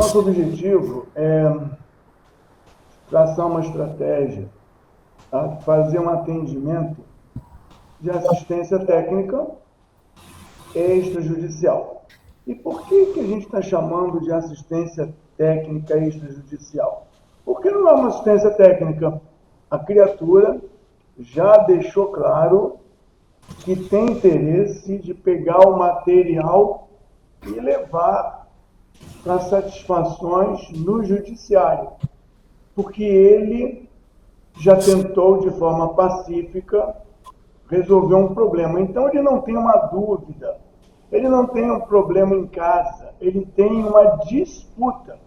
nosso objetivo é traçar uma estratégia, tá? Fazer um atendimento de assistência técnica extrajudicial. E por que a gente está chamando de assistência técnica extrajudicial? Porque não é uma assistência técnica. A criatura já deixou claro que tem interesse de pegar o material e levar para satisfações no judiciário, porque ele já tentou de forma pacífica resolver um problema. Então ele não tem uma dúvida, ele não tem um problema em casa, ele tem uma disputa.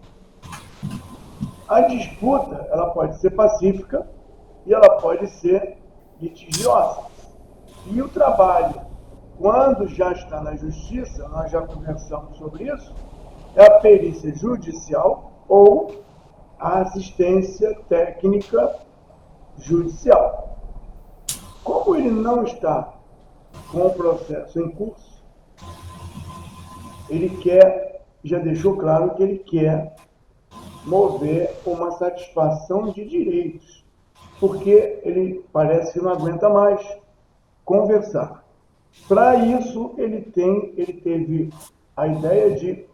A disputa, ela pode ser pacífica e ela pode ser litigiosa. E o trabalho, quando já está na justiça, nós já conversamos sobre isso, é a perícia judicial ou a assistência técnica judicial. Como ele não está com o processo em curso, ele quer, já deixou claro que ele quer mover uma satisfação de direitos, porque ele parece que não aguenta mais conversar. Para isso, ele teve a ideia de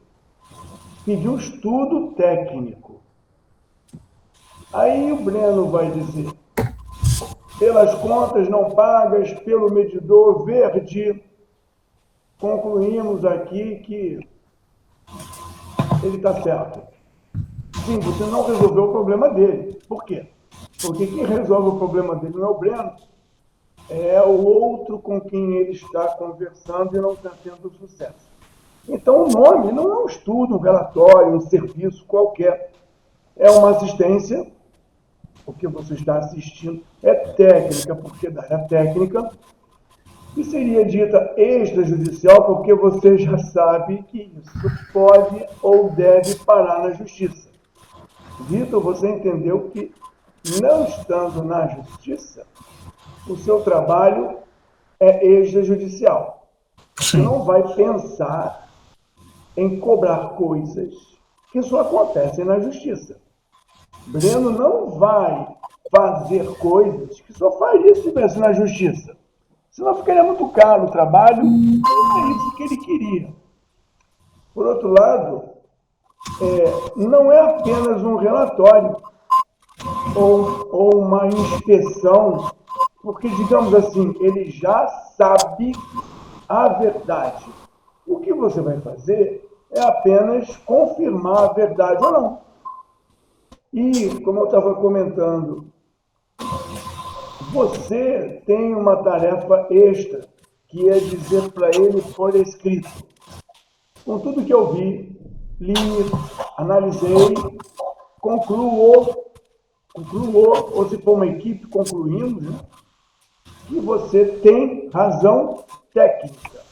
pedir um estudo técnico. Aí o Breno vai dizer, pelas contas não pagas, pelo medidor verde, concluímos aqui que ele está certo. Sim, você não resolveu o problema dele. Por quê? Porque quem resolve o problema dele não é o Breno, é o outro com quem ele está conversando e não está tendo sucesso. Então, o nome não é um estudo, um relatório, um serviço qualquer. É uma assistência, o que você está assistindo é técnica, porque da área técnica, e seria dita extrajudicial, porque você já sabe que isso pode ou deve parar na justiça. Vitor, você entendeu que, não estando na justiça, o seu trabalho é extrajudicial. Você não vai pensar em cobrar coisas que só acontecem na justiça. Breno não vai fazer coisas que só faria se estivesse na justiça. Senão ficaria muito caro o trabalho, não é isso que ele queria. Por outro lado, não é apenas um relatório ou uma inspeção, porque, digamos assim, ele já sabe a verdade. O que você vai fazer é apenas confirmar a verdade ou não. E, como eu estava comentando, você tem uma tarefa extra, que é dizer para ele por escrito. Com tudo que eu vi, li, analisei, concluo, ou se for uma equipe, concluímos, né? Que você tem razão técnica.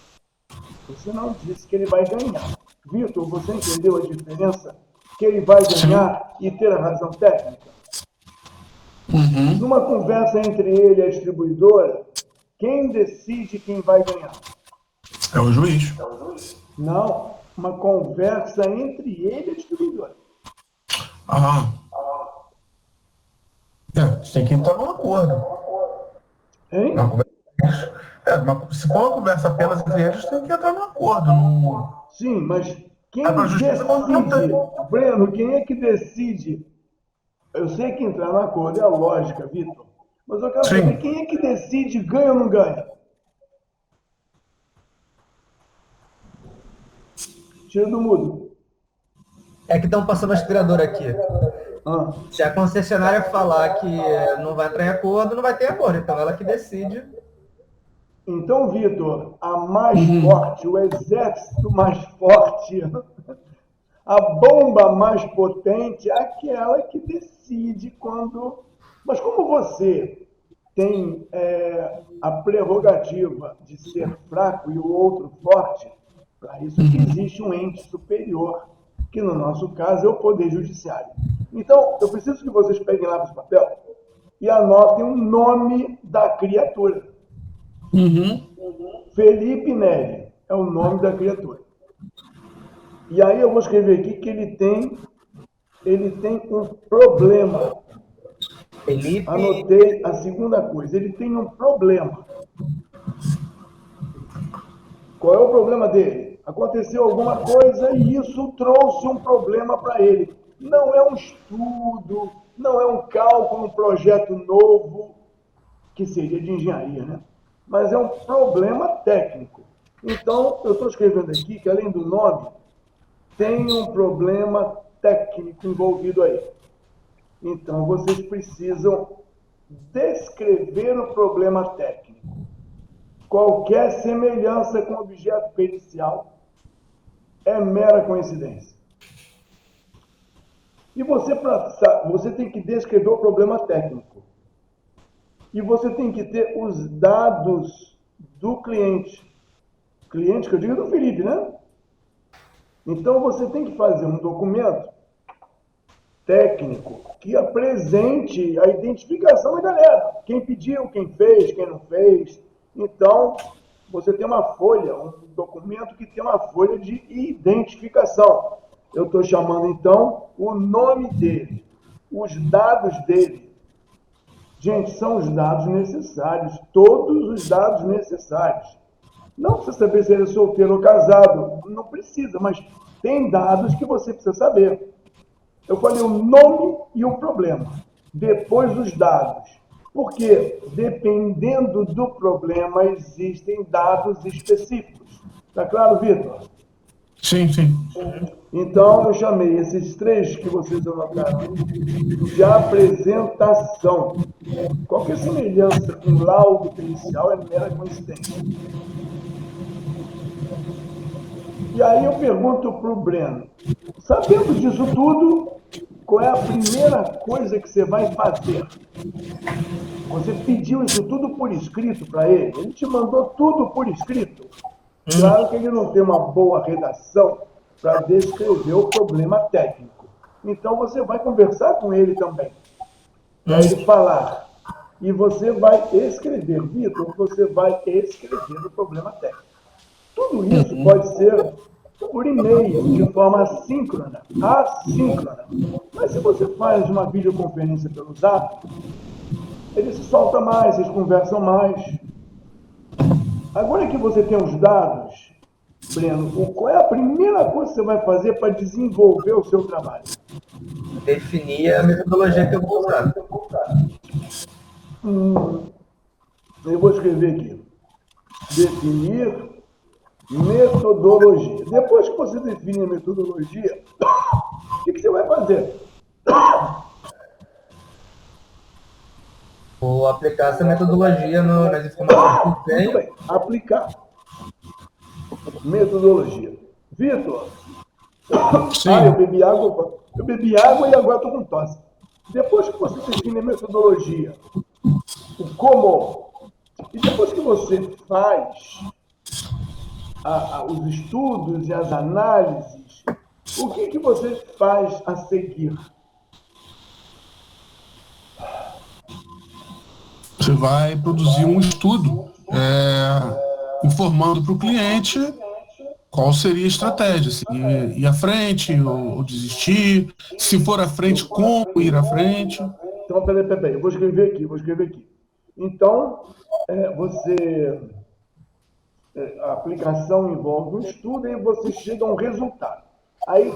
Você não disse que ele vai ganhar. Vitor, você entendeu a diferença? Que ele vai ganhar e ter a razão técnica? Numa conversa entre ele e a distribuidora, quem decide quem vai ganhar? É o juiz. Não, uma conversa entre ele e a distribuidora. Ah. Você tem que entrar num acordo. Hein? Se for uma conversa apenas entre eles, tem que entrar num acordo. Num... Sim, mas quem justiça decide? Breno, quem é que decide? Eu sei que entrar no acordo é a lógica, Vitor. Mas eu quero saber quem é que decide ganha ou não ganha? Tira do mudo. É que estão passando a aspiradora aqui. Se a concessionária falar que não vai entrar em acordo, não vai ter acordo. Então ela que decide. Então, Vitor, a mais forte, o exército mais forte, a bomba mais potente é aquela que decide quando... Mas como você tem a prerrogativa de ser fraco e o outro forte, para isso que existe um ente superior, que no nosso caso é o Poder Judiciário. Então, eu preciso que vocês peguem lápis e papel e anotem o nome da criatura. Felipe Neri é o nome da criatura. E aí eu vou escrever aqui que ele tem ele tem um problema. Felipe... Anotei a segunda coisa, ele tem um problema. Qual é o problema dele? Aconteceu alguma coisa e isso trouxe um problema para ele. Não é um estudo, não é um cálculo, um projeto novo, que seria de engenharia, né? Mas é um problema técnico. Então, eu estou escrevendo aqui que, além do nome, tem um problema técnico envolvido aí. Então, vocês precisam descrever o problema técnico. Qualquer semelhança com objeto pericial é mera coincidência. E você tem que descrever o problema técnico. E você tem que ter os dados do cliente. Cliente que eu digo é do Felipe, né? Então, você tem que fazer um documento técnico que apresente a identificação da galera. Quem pediu, quem fez, quem não fez. Então, você tem uma folha, um documento que tem uma folha de identificação. Eu estou chamando, então, o nome dele, os dados dele. Gente, são os dados necessários, todos os dados necessários. Não precisa saber se ele é solteiro ou casado, não precisa, mas tem dados que você precisa saber. Eu falei o nome e o problema, depois os dados. Porque, dependendo do problema, existem dados específicos. Está claro, Vitor? Sim, sim. Então, eu chamei esses três que vocês anotaram de apresentação. Qualquer semelhança com laudo pericial é mera coincidência. E aí eu pergunto para o Breno, sabendo disso tudo, qual é a primeira coisa que você vai fazer? Você pediu isso tudo por escrito para ele? Ele te mandou tudo por escrito? Claro que ele não tem uma boa redação para descrever o problema técnico. Então você vai conversar com ele também, para ele falar. E você vai escrever, Vitor, você vai escrever o problema técnico. Tudo isso pode ser por e-mail, de forma assíncrona. Mas se você faz uma videoconferência pelo Zap, ele se solta mais, vocês conversam mais. Agora que você tem os dados, Breno, qual é a primeira coisa que você vai fazer para desenvolver o seu trabalho? Definir a metodologia que eu vou usar. Eu vou escrever aqui. Definir metodologia. Depois que você define a metodologia, o que você vai fazer? Vou aplicar essa metodologia nas informações que eu tenho. Muito bem, aplicar. Metodologia. Vitor, eu bebi água e agora estou com tosse. Depois que você define a metodologia, o como, e depois que você faz os estudos e as análises, o que você faz a seguir? Você vai produzir um estudo informando para o cliente qual seria a estratégia, se ir à frente ou desistir, se for à frente, como ir à frente. Então, peraí, eu vou escrever aqui. Então, a aplicação envolve um estudo e você chega a um resultado. Aí,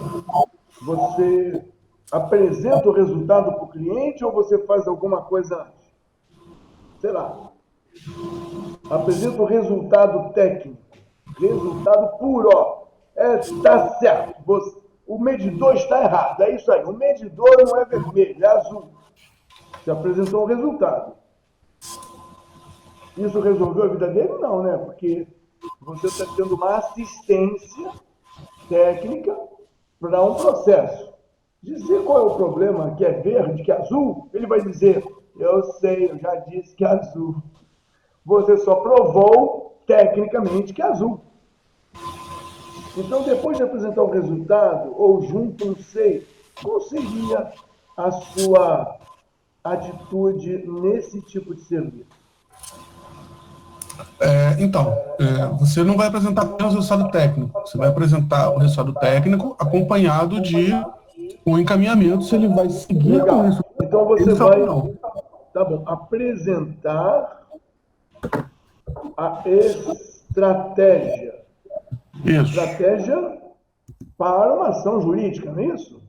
você apresenta o resultado para o cliente ou você faz alguma coisa antes? Sei lá. Apresenta o resultado técnico. Resultado puro, ó. Está certo. O medidor está errado. É isso aí. O medidor não é vermelho, é azul. Você apresentou o resultado. Isso resolveu a vida dele? Não, né? Porque você está tendo uma assistência técnica para um processo. Dizer qual é o problema, que é verde, que é azul, ele vai dizer, eu sei, eu já disse que é azul. Você só provou tecnicamente que é azul. Então, depois de apresentar o resultado, ou junto, não sei, qual seria a sua atitude nesse tipo de serviço? Você não vai apresentar apenas o resultado técnico, você vai apresentar o resultado técnico acompanhado de o encaminhamento, se ele vai seguir Legal. com isso. Então você vai, tá bom, apresentar a estratégia. Isso. Estratégia para uma ação jurídica, não é isso?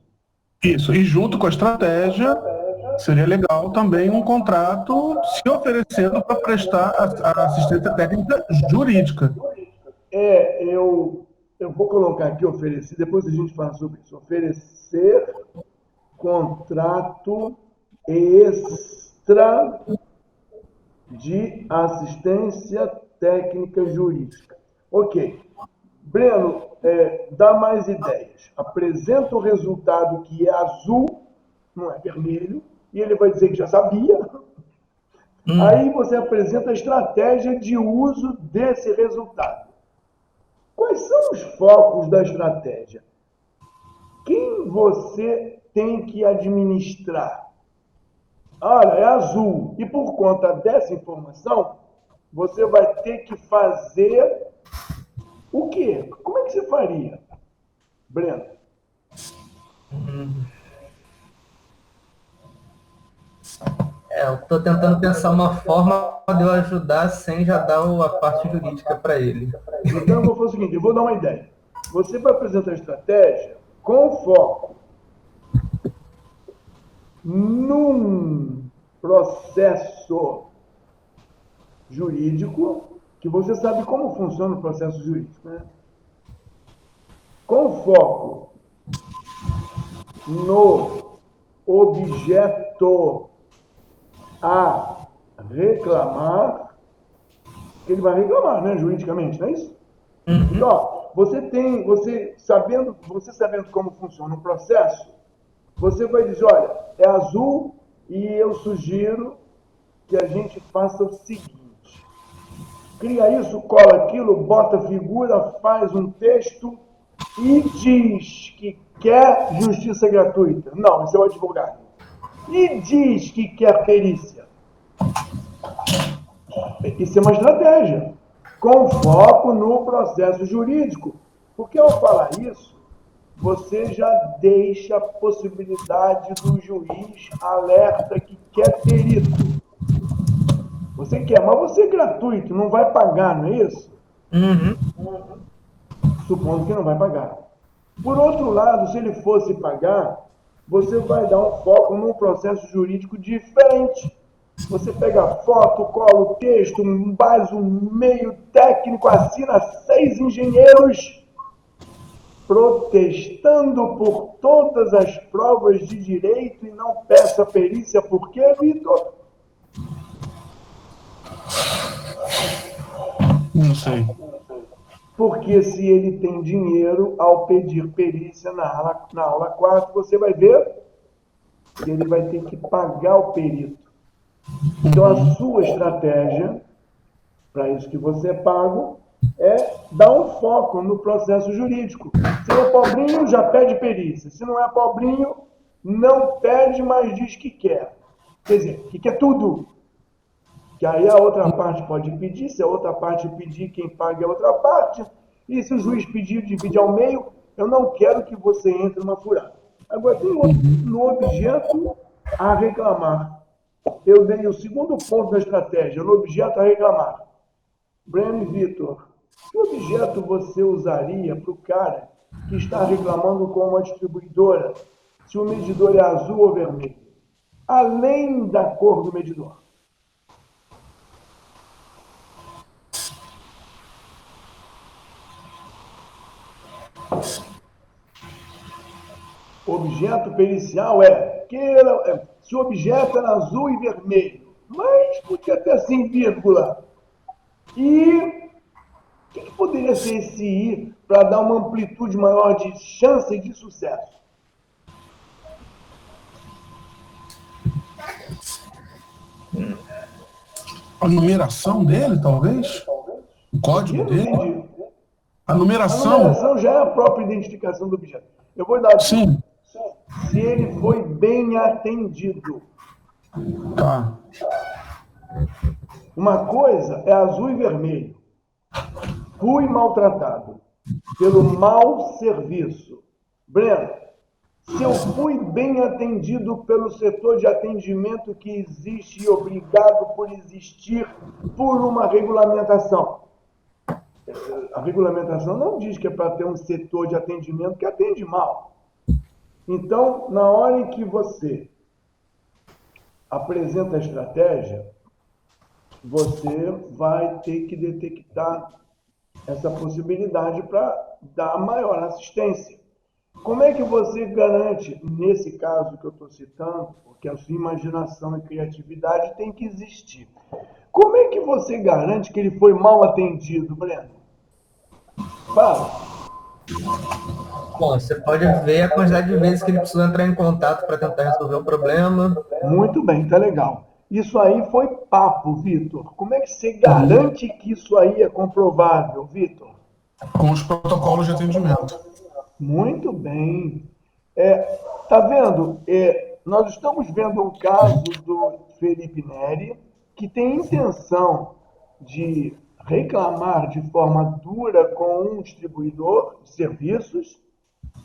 Isso. E junto com a estratégia, seria legal também um contrato se oferecendo para prestar a assistência técnica jurídica. Eu vou colocar aqui oferecer, depois a gente fala sobre isso. Oferecer contrato extra de assistência técnica jurídica. Ok. Breno, dá mais ideias. Apresenta o resultado que é azul, não é vermelho, e ele vai dizer que já sabia. Aí você apresenta a estratégia de uso desse resultado. Quais são os focos da estratégia? Quem você tem que administrar? Olha, é azul. E por conta dessa informação, você vai ter que fazer o quê? Como é que você faria, Breno? Eu estou tentando pensar uma forma de eu ajudar sem já dar a parte jurídica para ele. Então eu vou fazer o seguinte, eu vou dar uma ideia. Você vai apresentar a estratégia com foco num processo jurídico, que você sabe como funciona o processo jurídico, né? Com foco no objeto a reclamar, ele vai reclamar, né, juridicamente, não é isso? Então, você sabendo como funciona o processo, você vai dizer, olha, é azul e eu sugiro que a gente faça o seguinte, cria isso, cola aquilo, bota figura, faz um texto e diz que quer justiça gratuita. Não, esse é o advogado. E diz que quer perícia. Isso é uma estratégia, com foco no processo jurídico. Porque ao falar isso, você já deixa a possibilidade do juiz alerta que quer perito. Você quer, mas você é gratuito, não vai pagar, não é isso? Supondo que não vai pagar. Por outro lado, se ele fosse pagar, você vai dar um foco num processo jurídico diferente. Você pega a foto, cola o texto, faz um meio técnico, assina 6 engenheiros protestando por todas as provas de direito e não peça perícia. Por quê, Vitor? Não sei. Porque se ele tem dinheiro, ao pedir perícia na aula 4, você vai ver que ele vai ter que pagar o perito. Então, a sua estratégia, para isso que você é pago, é dar um foco no processo jurídico. Se é pobrinho, já pede perícia. Se não é pobrinho, não pede, mas diz que quer. Quer dizer, que quer tudo. Que aí a outra parte pode pedir, se a outra parte pedir, quem paga é a outra parte. E se o juiz pedir, divide ao meio, eu não quero que você entre numa furada. Agora, tem no objeto a reclamar. Eu dei o segundo ponto da estratégia, no objeto a reclamar. Breno e Vitor, que objeto você usaria para o cara que está reclamando com uma distribuidora se o medidor é azul ou vermelho? Além da cor do medidor. Objeto pericial se o objeto era azul e vermelho, mas podia ter assim, vírgula. E o que poderia ser esse I para dar uma amplitude maior de chance de sucesso? A numeração dele, talvez? O código dele? A numeração? A numeração já é a própria identificação do objeto. Eu vou dar... Sim. Se ele foi bem atendido. Tá. Uma coisa é azul e vermelho. Fui maltratado pelo mau serviço. Breno, se eu fui bem atendido pelo setor de atendimento que existe e obrigado por existir por uma regulamentação. A regulamentação não diz que é para ter um setor de atendimento que atende mal. Então, na hora em que você apresenta a estratégia, você vai ter que detectar essa possibilidade para dar maior assistência. Como é que você garante, nesse caso que eu estou citando, porque a sua imaginação e criatividade tem que existir, como é que você garante que ele foi mal atendido, Breno? Fala. Bom, você pode ver a quantidade de vezes que ele precisou entrar em contato para tentar resolver o problema. Muito bem, tá legal. Isso aí foi papo, Vitor. Como é que você garante que isso aí é comprovável, Vitor? Com os protocolos de atendimento. Muito bem. Tá vendo? Nós estamos vendo um caso do Felipe Neri, que tem intenção de reclamar de forma dura com um distribuidor de serviços,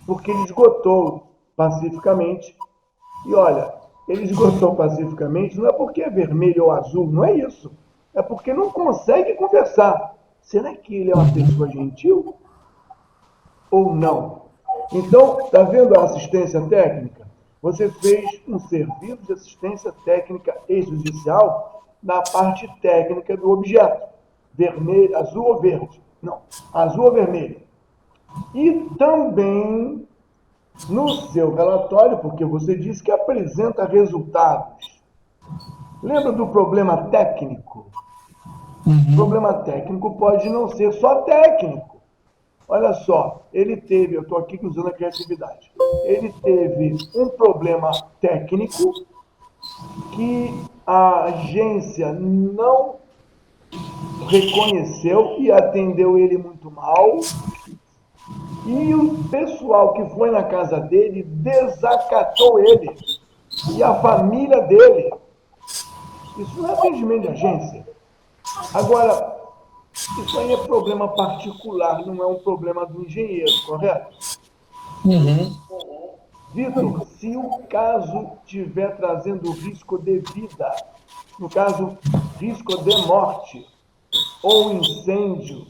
porque ele esgotou pacificamente. E olha, ele esgotou pacificamente não é porque é vermelho ou azul, não é isso. É porque não consegue conversar. Será que ele é uma pessoa gentil? Ou não? Então, está vendo a assistência técnica? Você fez um serviço de assistência técnica extrajudicial na parte técnica do objeto. Vermelho, azul ou verde? Não, azul ou vermelho. E também no seu relatório, porque você disse que apresenta resultados. Lembra do problema técnico? O problema técnico pode não ser só técnico. Olha só, ele teve, eu estou aqui usando a criatividade, ele teve um problema técnico que a agência não reconheceu e atendeu ele muito mal, e o pessoal que foi na casa dele desacatou ele e a família dele. Isso não é atendimento de agência. Agora, isso aí é problema particular, não é um problema do engenheiro, correto? Vitor, se o caso estiver trazendo risco de vida, no caso, risco de morte ou incêndio,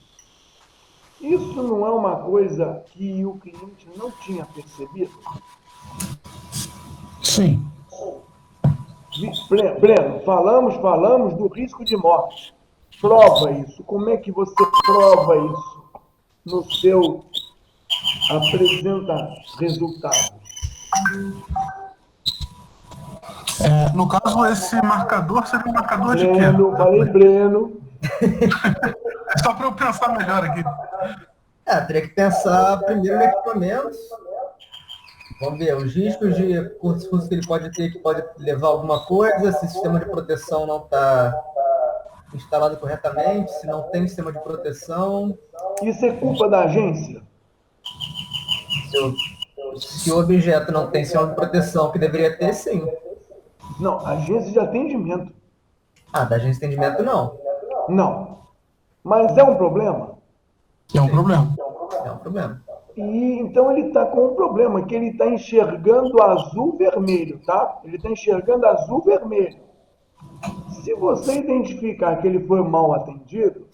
isso não é uma coisa que o cliente não tinha percebido? Sim. Breno, falamos do risco de morte. Prova isso. Como é que você prova isso no seu apresenta resultado? No caso, esse marcador seria um marcador de quê? Breno, falei Breno. É só para eu pensar melhor aqui. Teria que pensar primeiro no equipamento. Vamos ver, os riscos de curto-circuito que ele pode ter, que pode levar alguma coisa, se o sistema de proteção não está instalado corretamente, se não tem sistema de proteção. Isso é culpa da agência? Se o objeto não tem sistema de proteção que deveria ter, sim. Não, agência de atendimento. Da agência de atendimento, não. Não. Mas é um problema? É um problema. É um problema. E então ele está com um problema, que ele está enxergando azul-vermelho, tá? Ele está enxergando azul-vermelho. Se você identificar que ele foi mal atendido,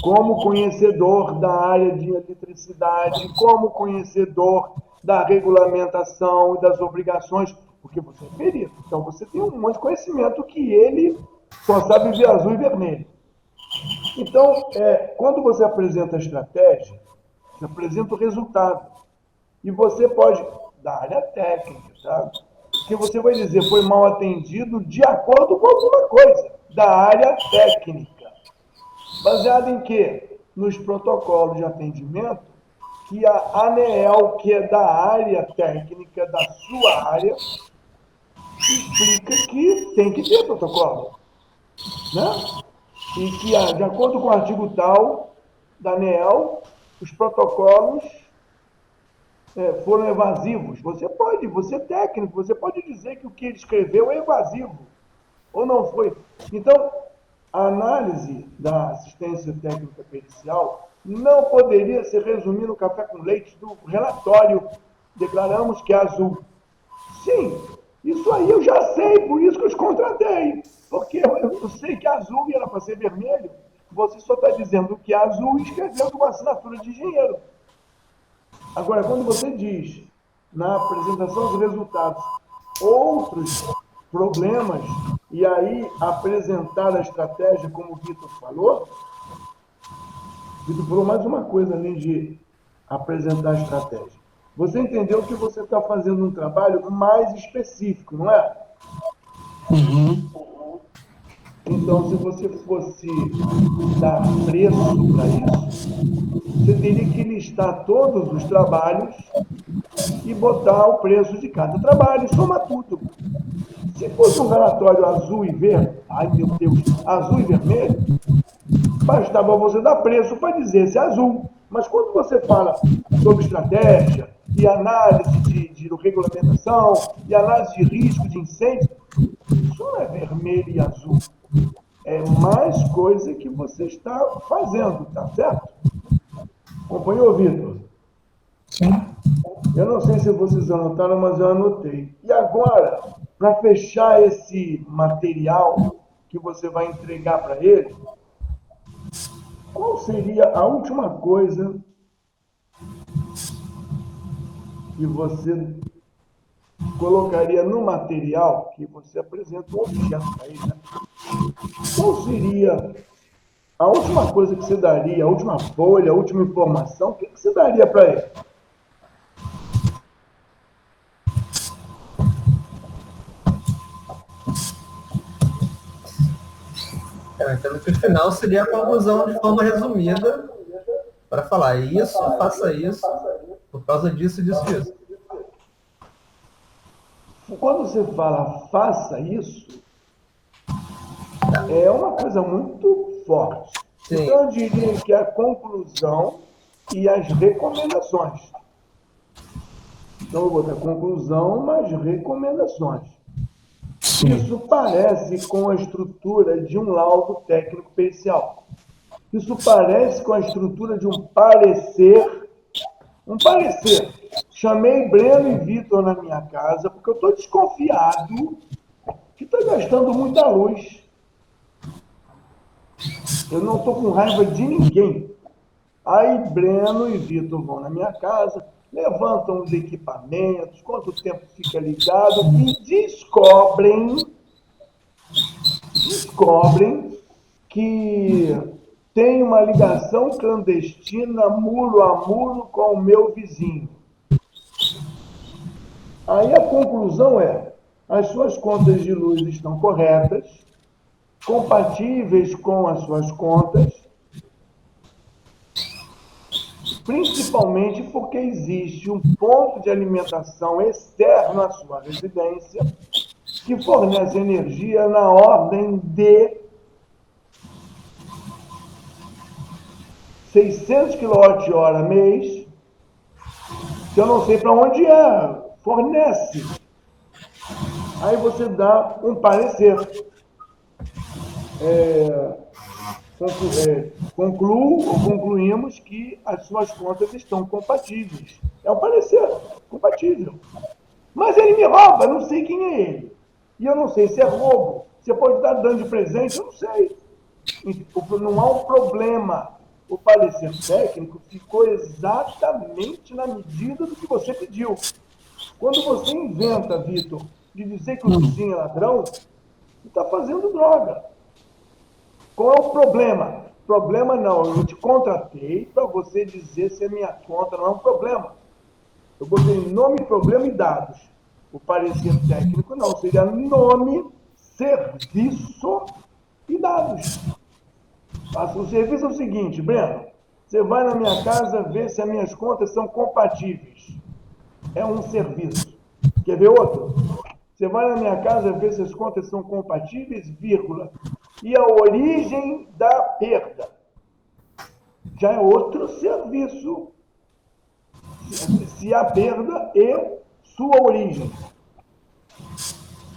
como conhecedor da área de eletricidade, como conhecedor da regulamentação e das obrigações, porque você é perito, então você tem um monte de conhecimento que ele só sabe ver azul e vermelho. Então, quando você apresenta a estratégia, você apresenta o resultado. E você pode, da área técnica, tá? Porque você vai dizer, foi mal atendido de acordo com alguma coisa da área técnica. Baseado em quê? Nos protocolos de atendimento que a ANEEL, que é da área técnica, da sua área, explica que tem que ter protocolo. Né? E que, de acordo com o artigo tal da ANEEL, os protocolos foram evasivos. Você é técnico, você pode dizer que o que ele escreveu é evasivo, ou não foi. Então, a análise da assistência técnica pericial não poderia se resumir no café com leite do relatório declaramos que é azul. Sim, isso aí eu já sei, por isso que eu os contratei. Porque eu sei que é azul e era para ser vermelho. Você só está dizendo que é azul e escrevendo uma assinatura de engenheiro. Agora, quando você diz, na apresentação dos resultados, outros problemas, e aí apresentar a estratégia, como o Vitor falou mais uma coisa além de apresentar a estratégia. Você entendeu que você está fazendo um trabalho mais específico, não é? Uhum. Então, se você fosse dar preço para isso, você teria que listar todos os trabalhos e botar o preço de cada trabalho, somar tudo. Se fosse um relatório azul e verde, ai meu Deus, azul e vermelho, bastava você dar preço para dizer se é azul. Mas quando você fala sobre estratégia e análise de regulamentação e análise de risco de incêndio, isso não é vermelho e azul. É mais coisa que você está fazendo, tá certo? Acompanhou, Vitor? Sim. Eu não sei se vocês anotaram, mas eu anotei. E agora, para fechar esse material que você vai entregar para ele, qual seria a última coisa que você colocaria no material que você apresenta um objeto para ele, né? Qual seria a última coisa que você daria, a última folha, a última informação, o que você daria para ele? Então, que o final seria a conclusão de forma resumida para falar isso, faça isso, por causa disso, disso, disso. Quando você fala faça isso, é uma coisa muito forte. Sim. Então eu diria que a conclusão e as recomendações. Então eu vou botar conclusão, mas recomendações. Sim. Isso parece com a estrutura de um laudo técnico pericial. Isso parece com a estrutura de um parecer. Um parecer. Chamei Breno e Vitor na minha casa porque eu estou desconfiado que está gastando muita luz. Eu não estou com raiva de ninguém. Aí Breno e Vitor vão na minha casa, levantam os equipamentos, quanto tempo fica ligado e descobrem que tem uma ligação clandestina muro a muro com o meu vizinho. Aí a conclusão é, as suas contas de luz estão corretas, compatíveis com as suas contas, principalmente porque existe um ponto de alimentação externo à sua residência que fornece energia na ordem de 600 kWh mês, que eu não sei para onde fornece. Aí você dá um parecer. Concluímos que as suas contas estão compatíveis. É um parecer compatível. Mas ele me rouba, não sei quem é ele. E eu não sei se é roubo. Você pode estar dando de presente, eu não sei. Não há um problema. O parecer técnico ficou exatamente na medida do que você pediu. Quando você inventa, Vitor, de dizer que o vizinho é ladrão, você está fazendo droga. Qual é o problema? Problema não, eu te contratei para você dizer se a minha conta não é um problema. Eu botei nome, problema e dados. O parecer técnico não, seria nome, serviço e dados. O serviço é o seguinte, Breno, você vai na minha casa ver se as minhas contas são compatíveis. É um serviço. Quer ver outro? Você vai na minha casa ver se as contas são compatíveis, vírgula, e a origem da perda. Já é outro serviço. Se há perda e sua origem.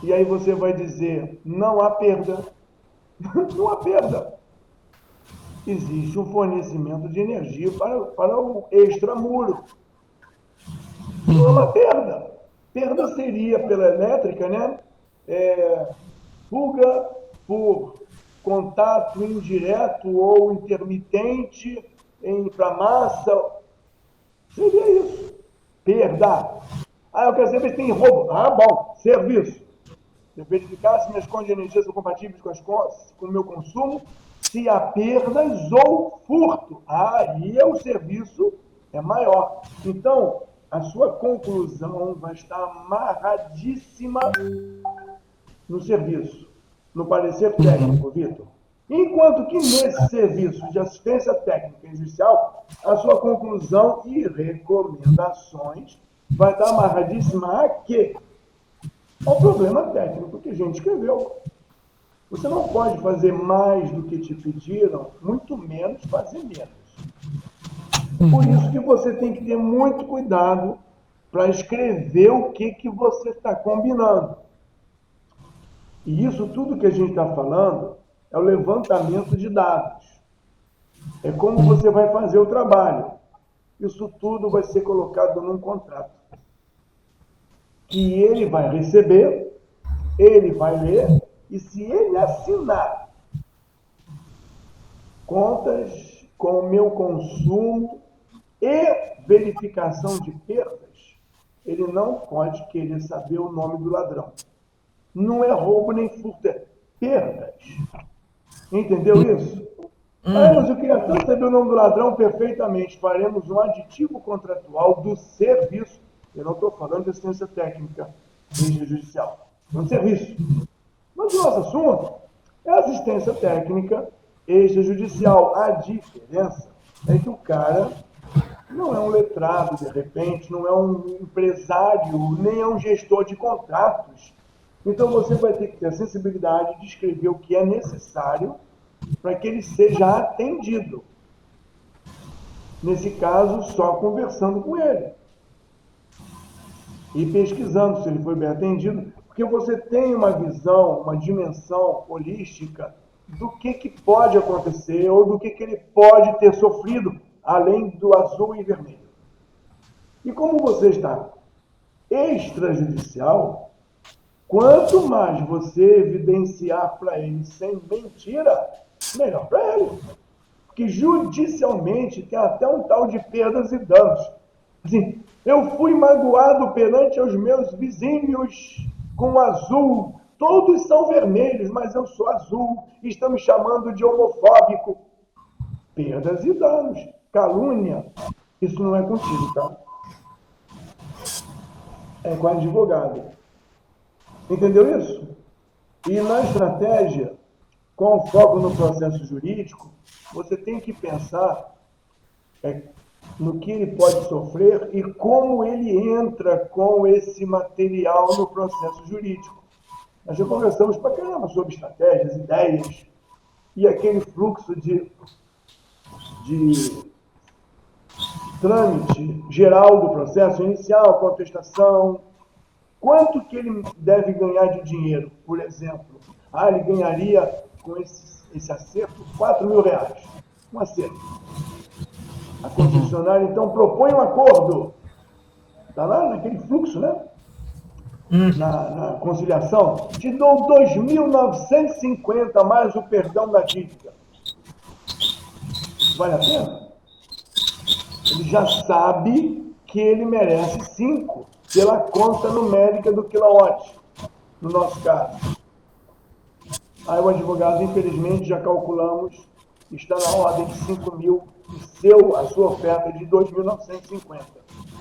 E aí você vai dizer, não há perda. Não há perda. Existe um fornecimento de energia para o extramuro. Não é uma perda. Perda seria pela elétrica, né? Fuga por contato indireto ou intermitente para massa. Seria isso. Perda. Eu quero saber se tem roubo. Bom. Serviço. Eu verificar se minhas contas de energia são compatíveis com o meu consumo, se há perdas ou furto. Aí o serviço é maior. Então, a sua conclusão vai estar amarradíssima no serviço, no parecer técnico, Vitor. Enquanto que nesse serviço de assistência técnica e judicial, a sua conclusão e recomendações vai estar amarradíssima a quê? Ao problema técnico que a gente escreveu. Você não pode fazer mais do que te pediram, muito menos fazer menos. Por isso que você tem que ter muito cuidado para escrever o que você está combinando. E isso tudo que a gente está falando é o levantamento de dados. É como você vai fazer o trabalho. Isso tudo vai ser colocado num contrato. Que ele vai receber, ele vai ler, e se ele assinar contas com o meu consumo e verificação de perdas, ele não pode querer saber o nome do ladrão. Não é roubo nem furto, é perdas. Entendeu isso? Mas eu queria tanto saber o nome do ladrão perfeitamente. Faremos um aditivo contratual do serviço. Eu não estou falando de assistência técnica judicial. É um serviço. Mas o nosso assunto é assistência técnica extrajudicial. A diferença é que o cara não é um letrado, de repente, não é um empresário, nem é um gestor de contratos. Então você vai ter que ter a sensibilidade de escrever o que é necessário para que ele seja atendido. Nesse caso, só conversando com ele. E pesquisando se ele foi bem atendido, porque você tem uma visão, uma dimensão holística do que pode acontecer ou do que ele pode ter sofrido, além do azul e vermelho. E como você está extrajudicial, quanto mais você evidenciar para ele sem mentira, melhor para ele. Porque judicialmente tem até um tal de perdas e danos. Assim, eu fui magoado perante os meus vizinhos com azul. Todos são vermelhos, mas eu sou azul. Estão me chamando de homofóbico. Perdas e danos. Calúnia. Isso não é contigo, tá? É com advogado. Entendeu isso? E na estratégia, com foco no processo jurídico, você tem que pensar no que ele pode sofrer e como ele entra com esse material no processo jurídico. Nós já conversamos pra caramba sobre estratégias, ideias e aquele fluxo de trâmite geral do processo inicial, contestação. Quanto que ele deve ganhar de dinheiro, por exemplo? Ele ganharia com esse acerto R$4.000. Um acerto. A concessionária, então, propõe um acordo. Está lá naquele fluxo, né? Na conciliação. Te dou 2.950 mais o perdão da dívida. Vale a pena? Ele já sabe que ele merece 5 pela conta numérica do quilowatt, no nosso caso. Aí o advogado, infelizmente, já calculamos, está na ordem de 5.000 e a sua oferta é de 2.950.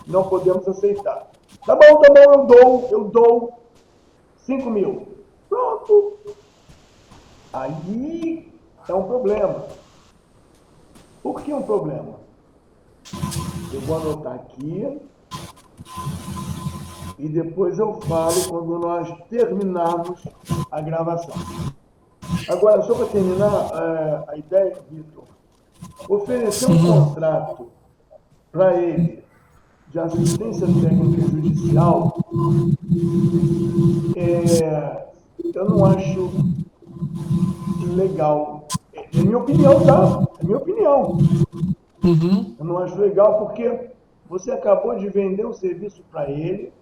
Não podemos aceitar. Tá bom, eu dou 5.000. Pronto. Aí é um problema. Por que um problema? Eu vou anotar aqui e depois eu falo quando nós terminarmos a gravação. Agora, só para terminar a ideia, Vitor, oferecer um contrato para ele de assistência técnica judicial, eu não acho legal. É minha opinião, tá? É minha opinião. Eu não acho legal porque Você acabou de vender um serviço para ele.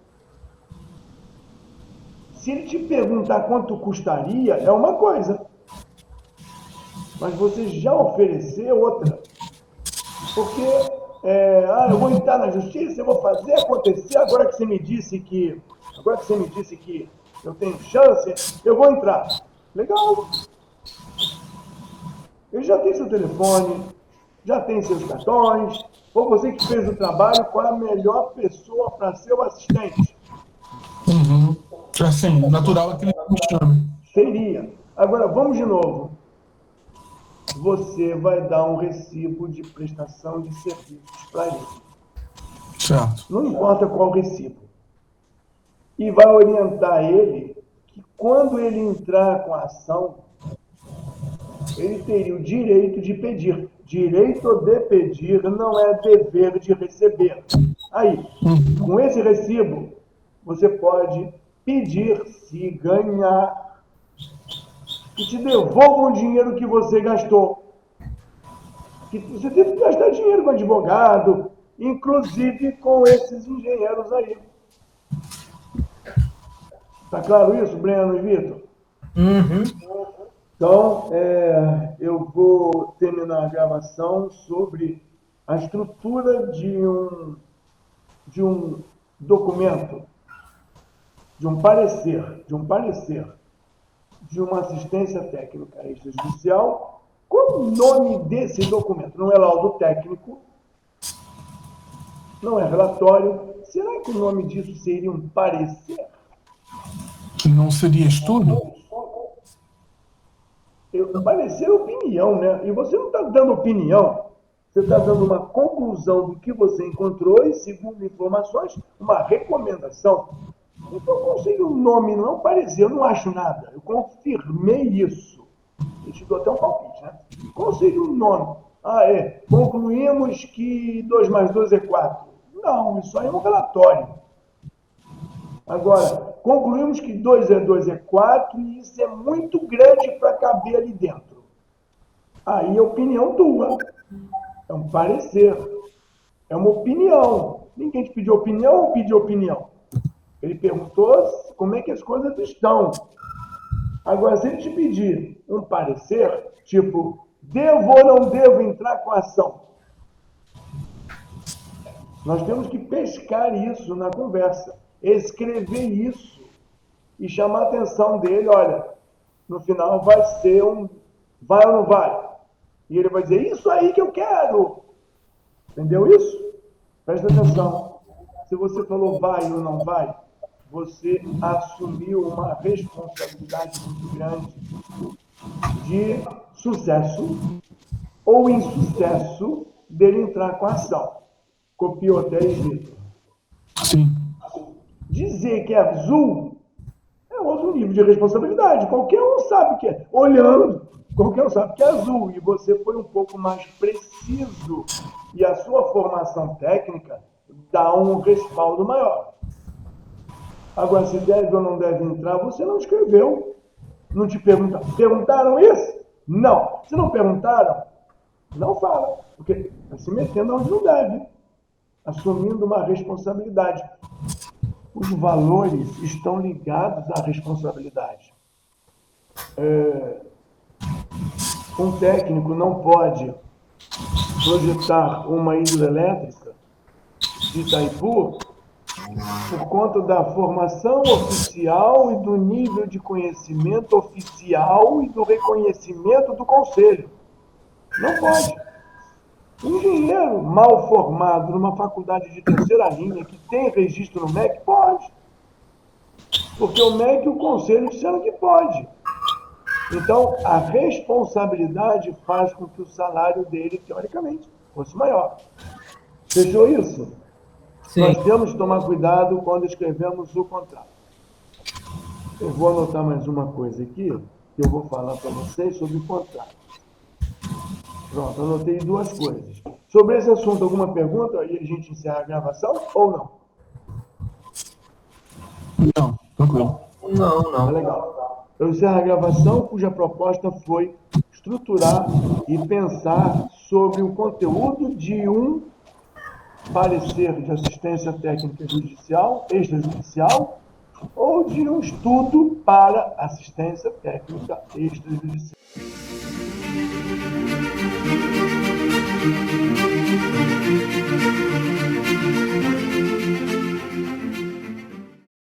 Se ele te perguntar quanto custaria, é uma coisa. Mas você já ofereceu outra. Porque, eu vou entrar na justiça, eu vou fazer acontecer, agora que você me disse que eu tenho chance, eu vou entrar. Legal. Ele já tem seu telefone, já tem seus cartões, ou você que fez o trabalho, qual é a melhor pessoa para ser o assistente? Assim, natural que ele me chame. Seria. Agora, vamos de novo. Você vai dar um recibo de prestação de serviços para ele. Certo. Não importa qual recibo. E vai orientar ele que quando ele entrar com a ação, ele teria o direito de pedir. Direito de pedir não é dever de receber. Aí, com esse recibo, você pode pedir, se ganhar, que te devolvam o dinheiro que você gastou. Que você teve que gastar dinheiro com advogado, inclusive com esses engenheiros aí. Tá claro isso, Breno e Vitor? Então, eu vou terminar a gravação sobre a estrutura de um documento, de um parecer, de uma assistência técnica extrajudicial. Qual o nome desse documento? Não é laudo técnico, não é relatório. Será que o nome disso seria um parecer? Que não seria estudo? Parecer é opinião, né? E você não está dando opinião, você está dando uma conclusão do que você encontrou e, segundo informações, uma recomendação. Então, eu consigo um nome, não é um parecer, eu não acho nada. Eu confirmei isso. Eu te dou até um palpite, né? Consigo um nome. Concluímos que 2 mais 2 é 4. Não, isso aí é um relatório. Agora, concluímos que 2 é 2 é 4 e isso é muito grande para caber ali dentro. Aí é opinião tua. É um parecer. É uma opinião. Ninguém te pediu opinião ou pediu opinião? Ele perguntou como é que as coisas estão. Agora, se ele te pedir um parecer, tipo, devo ou não devo entrar com a ação? Nós temos que pescar isso na conversa, escrever isso e chamar a atenção dele, olha, no final vai ser vai ou não vai? E ele vai dizer, isso aí que eu quero. Entendeu isso? Presta atenção. Se você falou vai ou não vai, você assumiu uma responsabilidade muito grande de sucesso ou insucesso dele entrar com a ação. Copiou até aí, Vitor? Sim. Dizer que é azul é outro nível de responsabilidade. Qualquer um sabe que é. Olhando, qualquer um sabe que é azul. E você foi um pouco mais preciso. E a sua formação técnica dá um respaldo maior. Agora, se deve ou não deve entrar, você não escreveu. Não te perguntaram. Perguntaram isso? Não. Se não perguntaram, não fala. Porque está se metendo onde não deve. Assumindo uma responsabilidade. Os valores estão ligados à responsabilidade. Um técnico não pode projetar uma hidrelétrica de Itaipu por conta da formação oficial e do nível de conhecimento oficial e do reconhecimento do conselho. Não pode. Um engenheiro mal formado numa faculdade de terceira linha que tem registro no MEC, pode. Porque o MEC e o conselho disseram que pode. Então, a responsabilidade faz com que o salário dele, teoricamente, fosse maior. Fechou isso? Sim. Nós temos que tomar cuidado quando escrevemos o contrato. Eu vou anotar mais uma coisa aqui, que eu vou falar para vocês sobre o contrato. Pronto, anotei 2 coisas. Sobre esse assunto, alguma pergunta e a gente encerra a gravação ou não? Não, tranquilo. Não. Legal. Eu encerro a gravação, cuja proposta foi estruturar e pensar sobre o conteúdo de um parecer de assistência técnica judicial, extrajudicial, ou de um estudo para assistência técnica extrajudicial.